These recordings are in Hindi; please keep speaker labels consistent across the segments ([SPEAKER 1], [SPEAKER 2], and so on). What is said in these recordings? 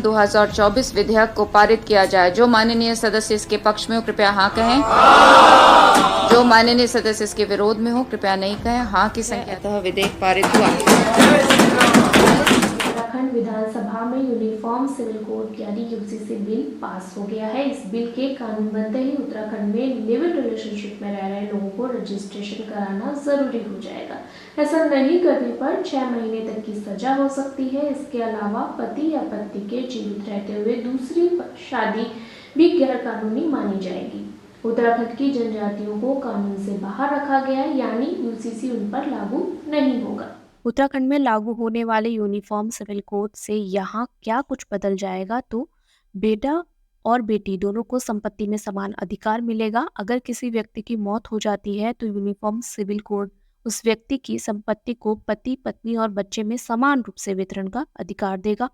[SPEAKER 1] 2024 विधेयक को पारित किया जाए। जो माननीय सदस्य इसके पक्ष में हो कृपया हाँ कहें। जो माननीय सदस्य इसके विरोध में हो कृपया नहीं कहें। हाँ की संख्या। अतः विधेयक पारित हुआ।
[SPEAKER 2] उत्तराखंड विधानसभा में यूनिफॉर्म सिविल कोड यानी यूसीसी बिल पास हो गया है। इस बिल के कानून बनते ही उत्तराखंड में लिव इन रिलेशनशिप में रह रहे लोगों को रजिस्ट्रेशन कराना जरूरी हो जाएगा। ऐसा नहीं करने पर 6 महीने तक की सजा हो सकती है। इसके अलावा पति या पत्नी के जीवित रहते हुए दूसरी शादी भी गैर कानूनी मानी जाएगी। उत्तराखंड की जनजातियों को कानून से बाहर रखा गया है, यानी यूसीसी उन पर लागू नहीं होगा।
[SPEAKER 3] उत्तराखंड में लागू होने वाले यूनिफॉर्म सिविल कोड से यहाँ क्या कुछ बदल जाएगा तो बेटा और बेटी दोनों को संपत्ति में समान अधिकार मिलेगा। अगर किसी व्यक्ति की मौत हो जाती है तो यूनिफॉर्म सिविल कोड उस व्यक्ति की संपत्ति को पति, पत्नी और बच्चे में समान रूप से वितरण का अधिकार देगा।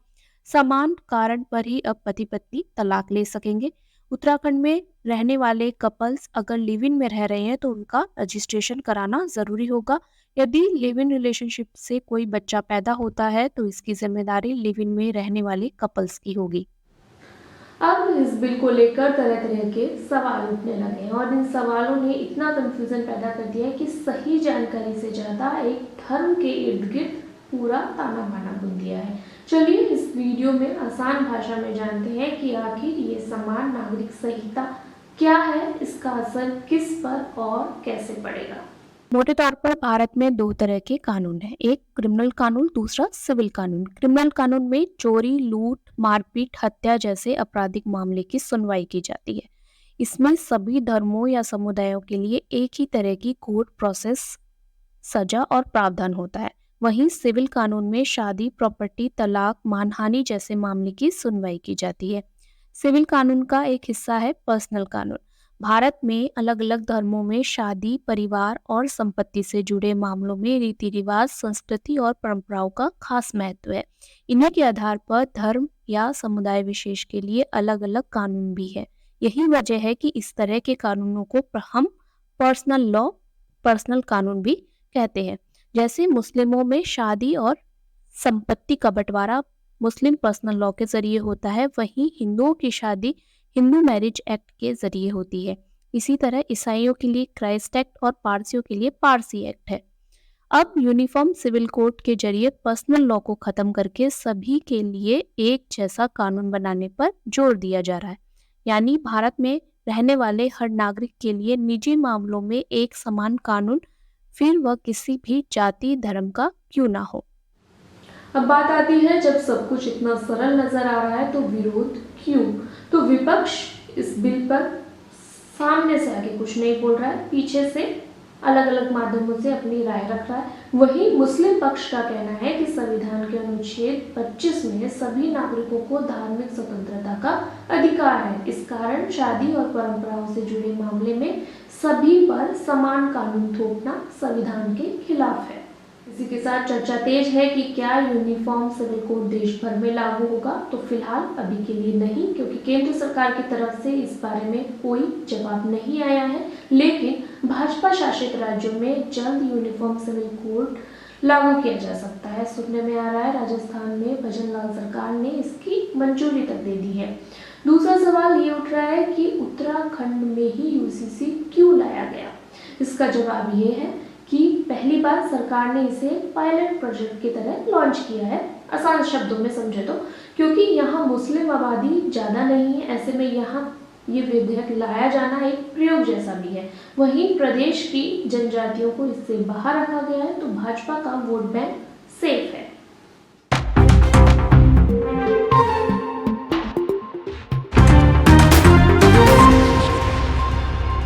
[SPEAKER 3] समान कारण पर ही अब पति पत्नी तलाक ले सकेंगे। उत्तराखंड में रहने वाले कपल्स अगर लिव इन में रह रहे हैं तो उनका रजिस्ट्रेशन कराना जरूरी होगा। यदि लिव इन रिलेशनशिप से कोई बच्चा पैदा होता है तो इसकी जिम्मेदारी लिव इन में रहने वाले कपल्स की होगी।
[SPEAKER 2] अब इस बिल को लेकर तरह तरह के सवाल उठने लगे हैं और इन सवालों ने इतना कंफ्यूजन पैदा कर दिया है कि सही जानकारी से ज्यादा एक धर्म के इर्द गिर्द पूरा ताना बाना बुन दिया है। चलिए इस वीडियो में आसान भाषा में जानते हैं कि आखिर ये समान नागरिक संहिता क्या है, इसका असर किस पर और कैसे पड़ेगा।
[SPEAKER 3] मोटे तौर पर भारत में 2 तरह के कानून हैं, एक क्रिमिनल कानून, दूसरा सिविल कानून। क्रिमिनल कानून में चोरी, लूट, मारपीट, हत्या जैसे आपराधिक मामले की सुनवाई की जाती है। इसमें सभी धर्मों या समुदायों के लिए एक ही तरह की कोर्ट प्रोसेस, सजा और प्रावधान होता है। वहीं सिविल कानून में शादी, प्रॉपर्टी, तलाक, मानहानि जैसे मामले की सुनवाई की जाती है। सिविल कानून का एक हिस्सा है पर्सनल कानून। भारत में अलग अलग धर्मों में शादी, परिवार और संपत्ति से जुड़े मामलों में रीति रिवाज, संस्कृति और परंपराओं का खास महत्व है। इन्हीं के आधार पर धर्म या समुदाय विशेष के लिए अलग अलग कानून भी है। यही वजह है कि इस तरह के कानूनों को हम पर्सनल लॉ, पर्सनल कानून भी कहते हैं। जैसे मुस्लिमों में शादी और संपत्ति का बंटवारा मुस्लिम पर्सनल लॉ के जरिए होता है, वहीं हिंदुओं की शादी हिंदू मैरिज एक्ट के जरिए होती है। इसी तरह ईसाइयों के लिए क्राइस्ट एक्ट और पारसियों के लिए पारसी एक्ट है। अब यूनिफॉर्म सिविल कोड के जरिए पर्सनल लॉ को खत्म करके सभी के लिए एक जैसा कानून बनाने पर जोर दिया जा रहा है। यानी भारत में रहने वाले हर नागरिक के लिए निजी मामलों में एक समान कानून, फिर वह किसी भी जाति धर्म का क्यों ना हो।
[SPEAKER 2] अब बात आती है, जब सब कुछ इतना सरल नजर आ रहा है तो विरोध क्यों? तो विपक्ष इस बिल पर सामने से आगे कुछ नहीं बोल रहा है, पीछे से अलग अलग माध्यमों से अपनी राय रख रहा है। वहीं मुस्लिम पक्ष का कहना है कि संविधान के अनुच्छेद 25 में सभी नागरिकों को धार्मिक स्वतंत्रता का अधिकार है। इस कारण शादी और परंपराओं से जुड़े मामले में सभी पर समान कानून थोपना संविधान के खिलाफ है। इसी के साथ चर्चा तेज है कि क्या यूनिफॉर्म सिविल कोड देश भर में लागू होगा। तो फिलहाल अभी के लिए नहीं, क्योंकि केंद्र सरकार की तरफ से इस बारे में कोई जवाब नहीं आया है। लेकिन भाजपा शासित राज्यों में जल्द यूनिफॉर्म सिविल कोड लागू किया जा सकता है। सुनने में आ रहा है राजस्थान में भजन लाल सरकार ने इसकी मंजूरी तक दे दी है। दूसरा सवाल ये उठ रहा है कि उत्तराखंड में ही यूसीसी क्यों लाया गया। इसका जवाब ये है कि पहली बार सरकार ने इसे पायलट प्रोजेक्ट की तरह लॉन्च किया है। आसान शब्दों में समझे तो क्योंकि यहाँ मुस्लिम आबादी ज़्यादा नहीं है, ऐसे में यहाँ ये विधेयक लाया जाना एक प्रयोग जैसा भी है। वहीं प्रदेश की जनजातियों को इससे बाहर रखा गया है, तो भाजपा का वोट बैंक